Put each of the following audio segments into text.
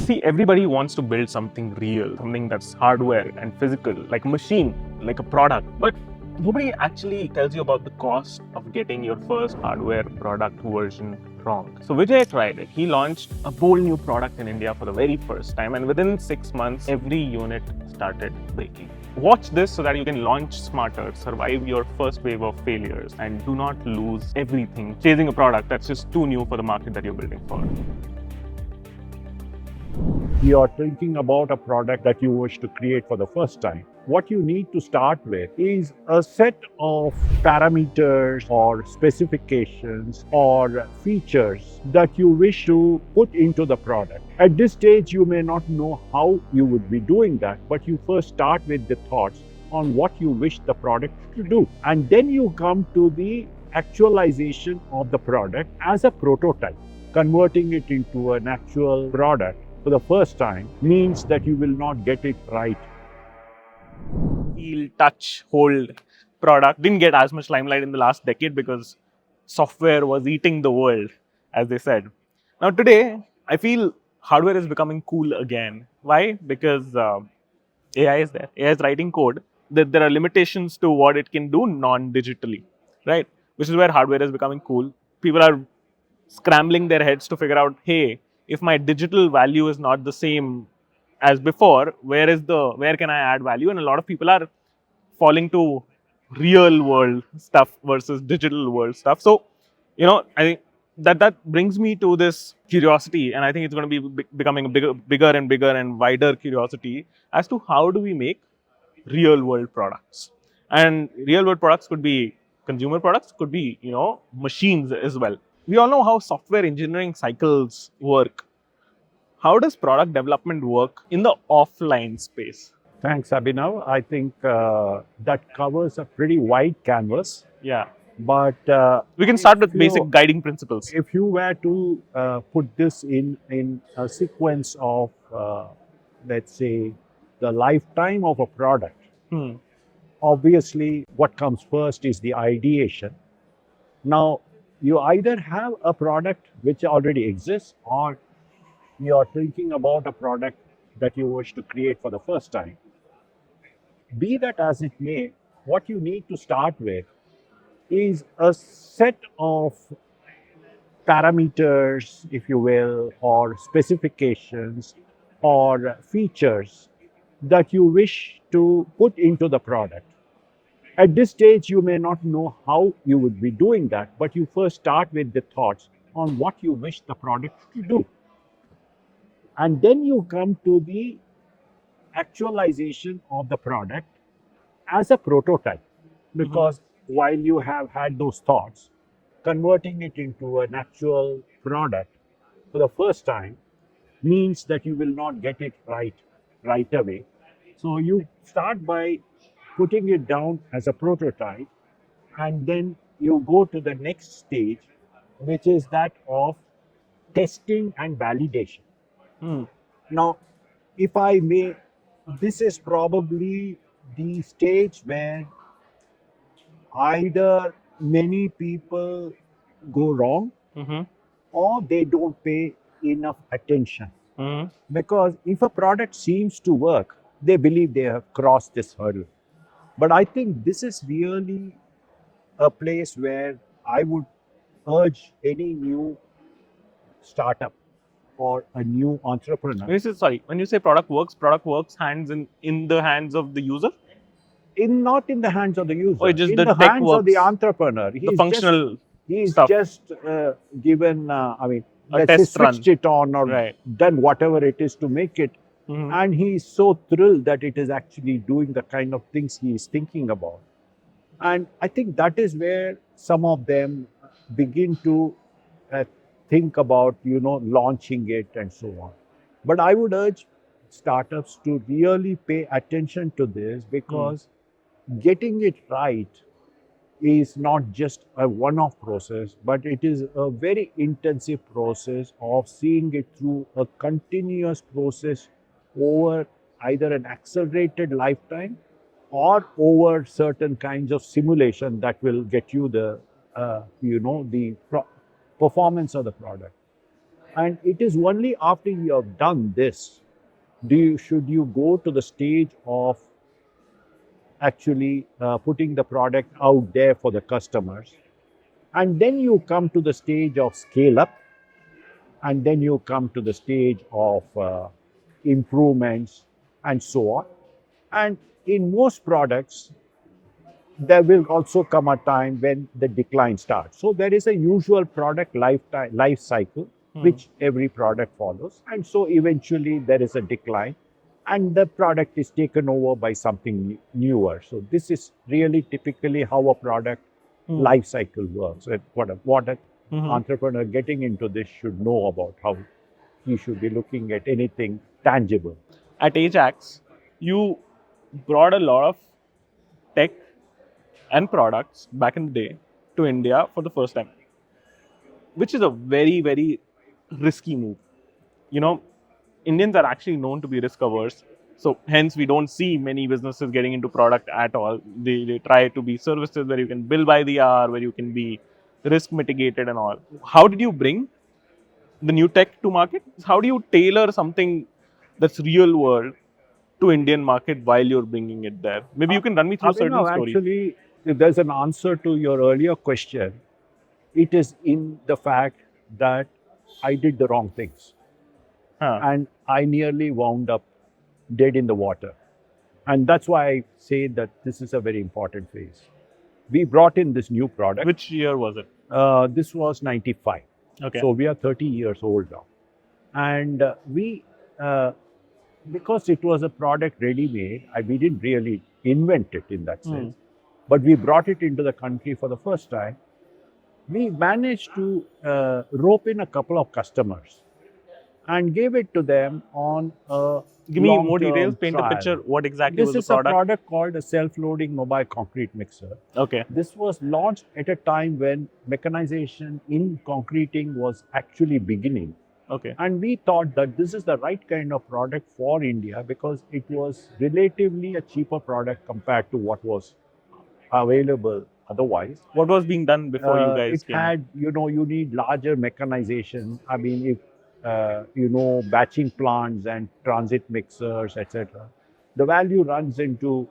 See, everybody wants to build something real, something that's hardware and physical, like a machine, like a product. But nobody actually tells you about the cost of getting your first hardware product version wrong. So Vijay tried it. He launched a bold new product in India for the very first time, and within 6 months, every unit started breaking. Watch this so that you can launch smarter, survive your first wave of failures, and do not lose everything chasing a product that's just too new for the market that you're building for. You're thinking about a product that you wish to create for the first time. What you need to start with is a set of parameters or specifications or features that you wish to put into the product. At this stage, you may not know how you would be doing that, but you first start with the thoughts on what you wish the product to do. And then you come to the actualization of the product as a prototype. Converting it into an actual product for the first time means that you will not get it right. Feel, touch, hold product didn't get as much limelight in the last decade because software was eating the world, as they said. Now today, I feel hardware is becoming cool again. Why? Because AI is there. AI is writing code. There are limitations to what it can do non-digitally, right? Which is where hardware is becoming cool. People are scrambling their heads to figure out, hey, if my digital value is not the same as before, where can I add value? And a lot of people are falling to real world stuff versus digital world stuff. So, I think that brings me to this curiosity, and I think it's going to be becoming a bigger and bigger and wider curiosity as to how do we make real world products. And real world products could be consumer products, could be machines as well. We all know how software engineering cycles work. How does product development work in the offline space? Thanks, Abhinav. I think that covers a pretty wide canvas. Yeah, But we can start with if basic you, guiding principles. if you were to put this in a sequence of, let's say, the lifetime of a product, Hmm. obviously what comes first is the ideation. Now, you either have a product which already exists, or you're thinking about a product that you wish to create for the first time. Be that as it may, what you need to start with is a set of parameters, if you will, or specifications or features that you wish to put into the product. At this stage, you may not know how you would be doing that, but you first start with the thoughts on what you wish the product to do. And then you come to the actualization of the product as a prototype. Because while you have had those thoughts, converting it into an actual product for the first time means that you will not get it right away. So you start by putting it down as a prototype, and then you go to the next stage, which is that of testing and validation. Hmm. Now, if I may, this is probably the stage where either many people go wrong Mm-hmm. or they don't pay enough attention. Mm-hmm. Because if a product seems to work, they believe they have crossed this hurdle. But I think this is really a place where I would urge any new startup or a new entrepreneur, When you say product works in the hands of the user, not in the hands of the or user, just in the the tech hands of the works, entrepreneur. the functional He's stuff, just given, a let's say, test run, switched it on or right? done whatever it is to make it. Mm-hmm. And he's so thrilled that it is actually doing the kind of things he is thinking about. And I think that is where some of them begin to uh, think about, launching it and so on. But I would urge startups to really pay attention to this, because getting it right is not just a one-off process, but it is a very intensive process of seeing it through a continuous process over either an accelerated lifetime or over certain kinds of simulation that will get you the performance of the product. And it is only after you have done this should you go to the stage of actually putting the product out there for the customers. And then you come to the stage of scale up, and then you come to the stage of improvements and so on. And in most products, there will also come a time when the decline starts. So there is a usual product life cycle which every product follows, and so eventually there is a decline, and the product is taken over by something newer. So this is really typically how a product life cycle works. And what an entrepreneur getting into this should know about how he should be looking at anything tangible. At Ajax, you brought a lot of tech and products back in the day to India for the first time, which is a very, very risky move. You know, Indians are actually known to be risk averse. So hence we don't see many businesses getting into product at all. They try to be services where you can bill by the hour, where you can be risk mitigated and all. How did you bring the new tech to market? How do you tailor something that's real world to Indian market while you're bringing it there? Maybe you can run me through certain Abhinav, stories. actually, if there's an answer to your earlier question, it is in the fact that I did the wrong things. And I nearly wound up dead in the water. And that's why I say that this is a very important phase. We brought in this new product. Which year was it? This was 95. Okay. So we are 30 years old now. And because it was a product ready-made, we didn't really invent it in that sense. But we brought it into the country for the first time. We managed to rope in a couple of customers and gave it to them on a Give me more long-term details, paint trial. a picture. What exactly This was the is a product? product called a self-loading mobile concrete mixer. Okay. This was launched at a time when mechanization in concreting was actually beginning. Okay. And we thought that this is the right kind of product for India because it was relatively a cheaper product compared to what was available otherwise. What was being done before you guys It came? had, you need larger mechanization. I mean, if batching plants and transit mixers, etc. The value runs into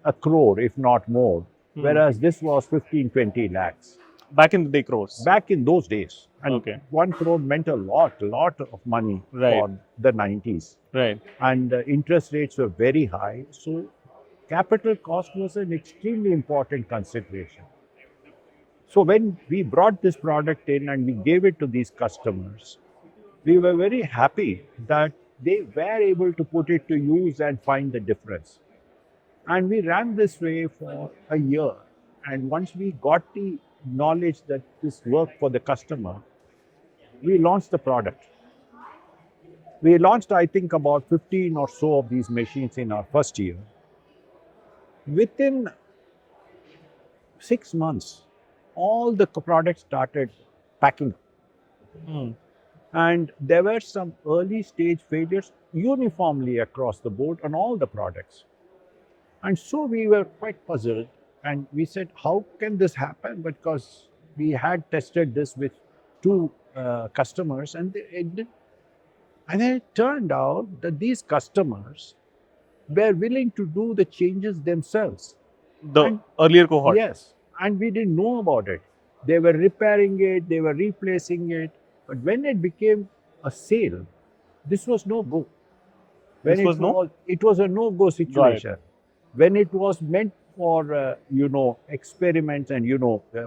1 crore, if not more, whereas this was 15-20 lakhs. Back in the day, crores. Back in those days. And Okay. 1 crore meant a lot of money Right. for the 90s. Right. And interest rates were very high. So capital cost was an extremely important consideration. So when we brought this product in and we gave it to these customers, we were very happy that they were able to put it to use and find the difference. And we ran this way for a year. And once we got the knowledge that this worked for the customer, we launched the product. We launched, I think, about 15 or so of these machines in our first year. Within 6 months, all the products started packing. And there were some early stage failures uniformly across the board on all the products. And so we were quite puzzled and we said, how can this happen? Because we had tested this with 2 customers and then it turned out that these customers were willing to do the changes themselves. The earlier cohort. Yes, and we didn't know about it. They were repairing it, they were replacing it. But when it became a sale, this was no go. When This was no? It was a no-go situation. When it was meant for, experiments and,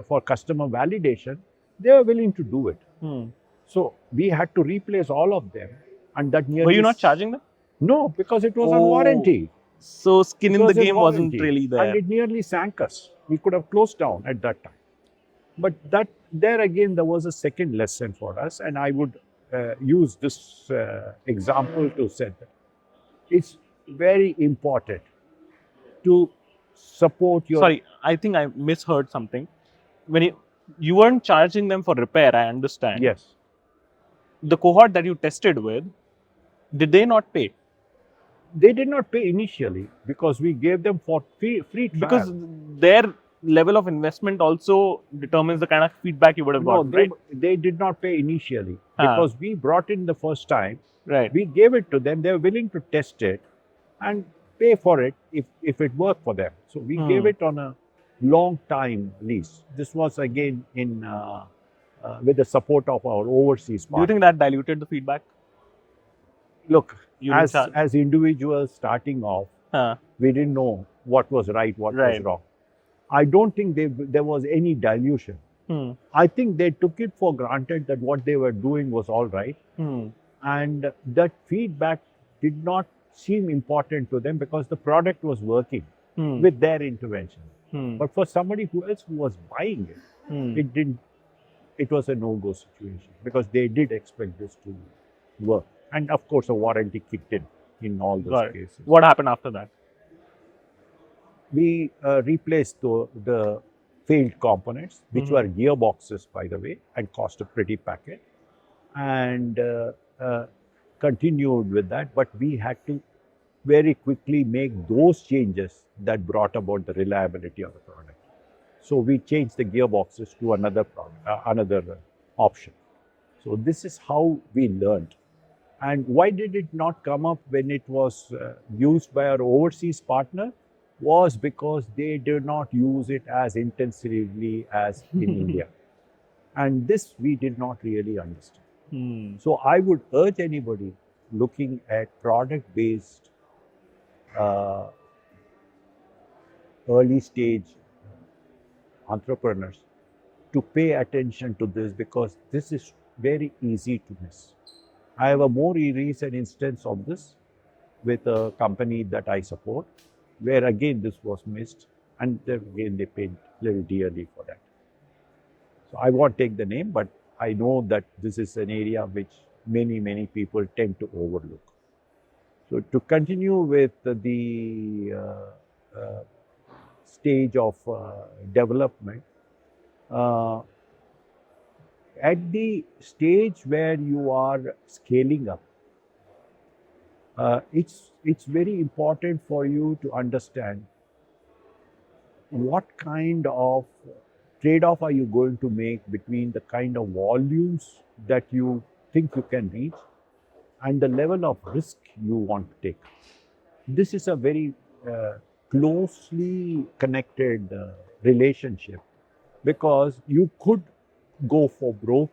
for customer validation, they were willing to do it. So we had to replace all of them. And that nearly... Were you not charging them? No, because it was on warranty. So skin in It the was in game wasn't warranty. really there. And it nearly sank us. We could have closed down at that time. But there again, there was a second lesson for us. And I would use this example to say that it's very important to support your... Sorry, I think I misheard something. When you weren't charging them for repair, I understand. Yes. The cohort that you tested with, did they not pay? They did not pay initially because we gave them for free trial. Because their level of investment also determines the kind of feedback you would have No, gotten, right? they did not pay initially Huh. because we brought in the first time. Right. We gave it to them. They were willing to test it and pay for it if it worked for them. So we gave it on a long time lease. This was again in with the support of our overseas Do you think partner. that diluted the feedback? Look, You didn't as charge? as individuals starting off, Huh. we didn't know what was right, what was Right. wrong. I don't think there was any dilution. Hmm. I think they took it for granted that what they were doing was all right. Hmm. And that feedback did not seem important to them because the product was working Hmm. with their intervention. Hmm. But for somebody who else who was buying it, Hmm. it didn't. It was a no-go situation because they did expect this to work, and of course, a warranty kicked in all those Got it. cases. What happened after that? We replaced the failed components, which Mhm. were gearboxes, by the way, and cost a pretty packet, and continued with that. But we had to very quickly make those changes that brought about the reliability of the product. So we changed the gearboxes to another option. So this is how we learned. And why did it not come up when it was used by our overseas partner? Was because they did not use it as intensively as in India. And this we did not really understand. Hmm. So I would urge anybody looking at product-based early stage entrepreneurs to pay attention to this because this is very easy to miss. I have a more recent instance of this with a company that I support, where again this was missed, and then again they paid little dearly for that. So I won't take the name, but I know that this is an area which many people tend to overlook. So to continue with the stage of development, uh, at the stage where you are scaling up, it's very important for you to understand what kind of trade-off are you going to make between the kind of volumes that you think you can reach and the level of risk you want to take. This is a very closely connected relationship because you could go for broke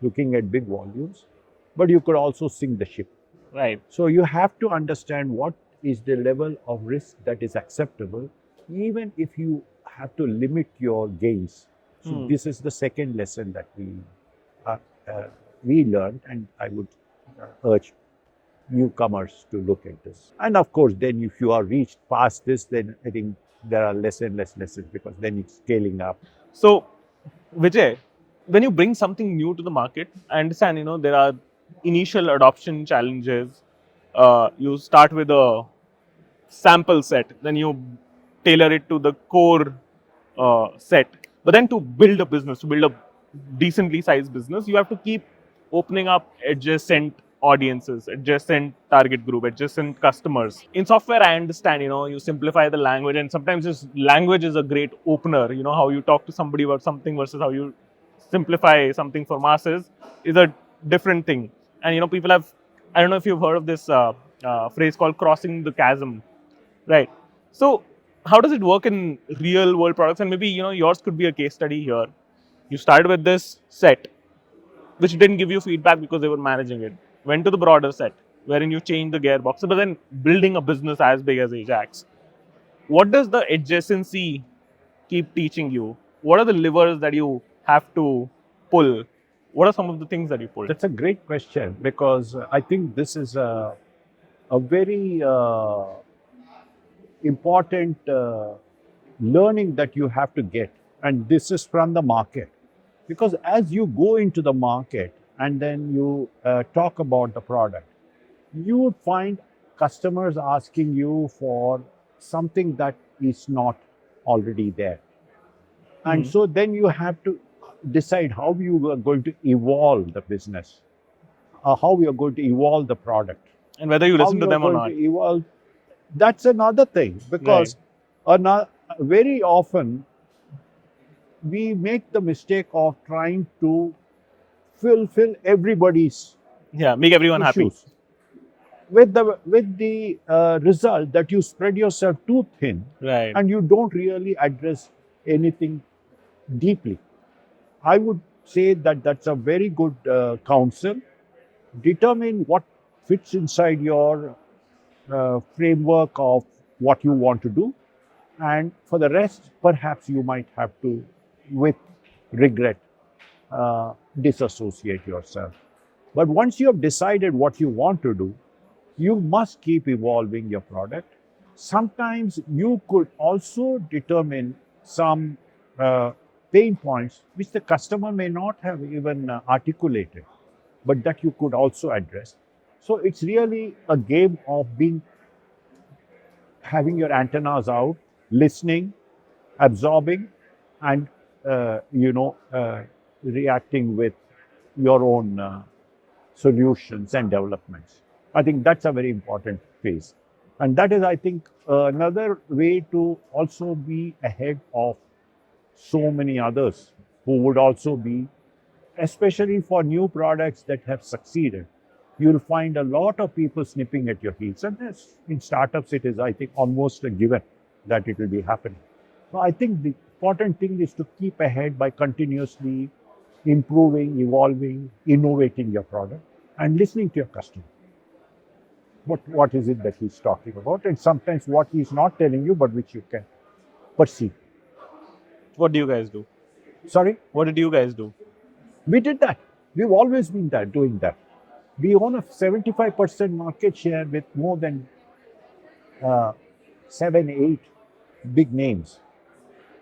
looking at big volumes, but you could also sink the ship. Right. So you have to understand what is the level of risk that is acceptable, even if you have to limit your gains. So this is the second lesson that we learned, and I would urge newcomers to look at this. And of course, then if you are reached past this, then I think there are less and less lessons because then it's scaling up. So, Vijay, when you bring something new to the market, I understand, there are initial adoption challenges. You start with a sample set, then you tailor it to the core set. But then to build a business, to build a decently sized business, you have to keep opening up adjacent audiences, adjacent target group, adjacent customers. In software, I understand, you simplify the language, and sometimes this language is a great opener. How you talk to somebody about something versus how you simplify something for masses is a different thing. And people have, I don't know if you've heard of this phrase called crossing the chasm, right? So how does it work in real world products? And maybe yours could be a case study here. You started with this set which didn't give you feedback because they were managing it, went to the broader set wherein you change the gearbox, but then building a business as big as Ajax. What does the adjacency keep teaching you? What are the levers that you have to pull? What are some of the things that you pulled? That's a great question because I think this is a very important learning that you have to get. And this is from the market. Because as you go into the market and then you talk about the product, you would find customers asking you for something that is not already there. And so then you have to decide how you are going to evolve the business, how you are going to evolve the product. And whether you How listen to you are them or going not. to evolve, that's another thing because very often we make the mistake of trying to fulfill everybody's Yeah, make everyone happy. issues. With the result that you spread yourself too thin Right. and you don't really address anything deeply. I would say that that's a very good counsel. Determine what fits inside your framework of what you want to do, and for the rest, perhaps you might have to, with regret, disassociate yourself. But once you have decided what you want to do, you must keep evolving your product. Sometimes you could also determine some pain points which the customer may not have even articulated, but that you could also address. So it's really a game of having your antennas out, listening, absorbing, and reacting with your own solutions and developments. I think that's a very important phase. And that is, I think, another way to also be ahead of so many others who would also be, especially for new products that have succeeded. You'll find a lot of people snipping at your heels. And in startups, it is, I think, almost a given that it will be happening. So I think the important thing is to keep ahead by continuously improving, evolving, innovating your product, and listening to your customer. What is it that he's talking about? And sometimes what he's not telling you, but which you can perceive. What do you guys do? Sorry? What did you guys do? We did that. We've always been doing that. We own a 75% market share with more than 7, 8 big names.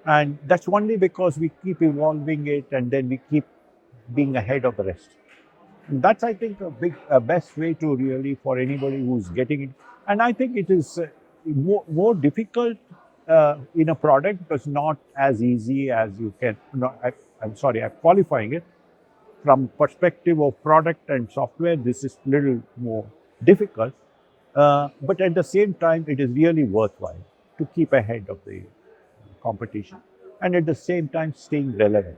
And that's only because we keep evolving it and then we keep being ahead of the rest. And that's, I think, a best way to really, for anybody who's getting it. And I think it is more difficult in a product, but not as easy as you can. No, I'm sorry, I'm qualifying it. From perspective of product and software, this is a little more difficult. But at the same time, it is really worthwhile to keep ahead of the competition and at the same time staying relevant.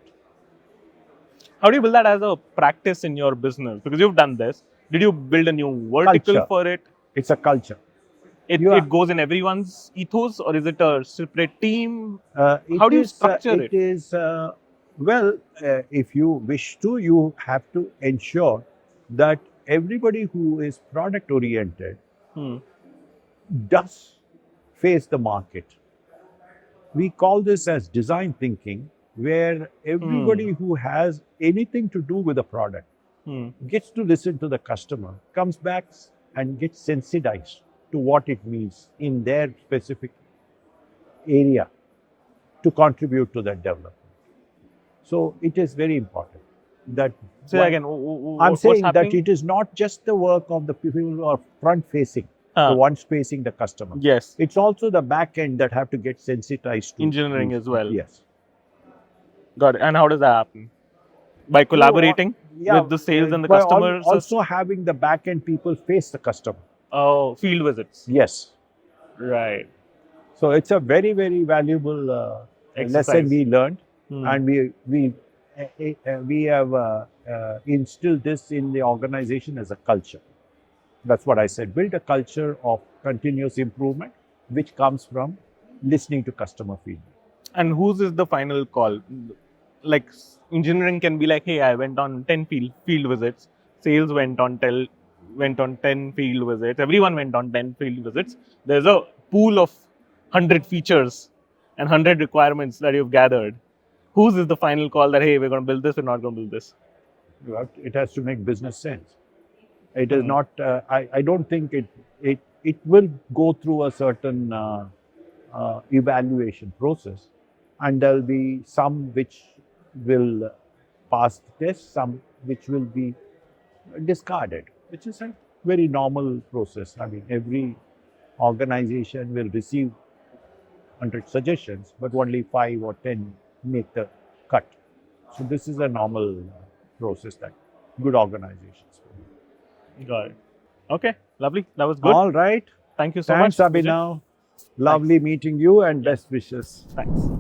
How do you build that as a practice in your business? Because you've done this. Did you build a new vertical Culture. for it? It's a culture. It goes in everyone's ethos, or is it a separate team? How do you structure it? It is, if you wish to, you have to ensure that everybody who is product oriented does face the market. We call this as design thinking, where everybody who has anything to do with a product gets to listen to the customer, comes back and gets sensitized to what it means in their specific area to contribute to that development. So it is very important that. Say again, I'm saying what's that it is not just the work of the people who are front facing, the ones facing the customer. Yes. It's also the back end that have to get sensitized to Engineering as well. Yes. Got it. And how does that happen? By collaborating with the sales and the customers? Also having the back end people face the customer. Oh, field visits. Yes. Right. So it's a very, very valuable lesson we learned, and we have instilled this in the organization as a culture. That's what I said. Build a culture of continuous improvement, which comes from listening to customer feedback. And whose is the final call? Like engineering can be like, hey, I went on 10 field visits. Sales went on 10 field visits. Everyone went on 10 field visits. There's a pool of 100 features and 100 requirements that you've gathered. Whose is the final call that, hey, we're going to build this, we're not going to build this? It has to make business sense. It is not, I don't think it will go through a certain evaluation process, and there'll be some which will pass the test, some which will be discarded, which is a very normal process. I mean, every organization will receive 100 suggestions, but only 5 or 10 make the cut. So this is a normal process that good organizations do. Got it. Okay, lovely. That was good. All right. Thank you so Thanks, much. Abhinav. Lovely meeting you and best wishes. Thanks.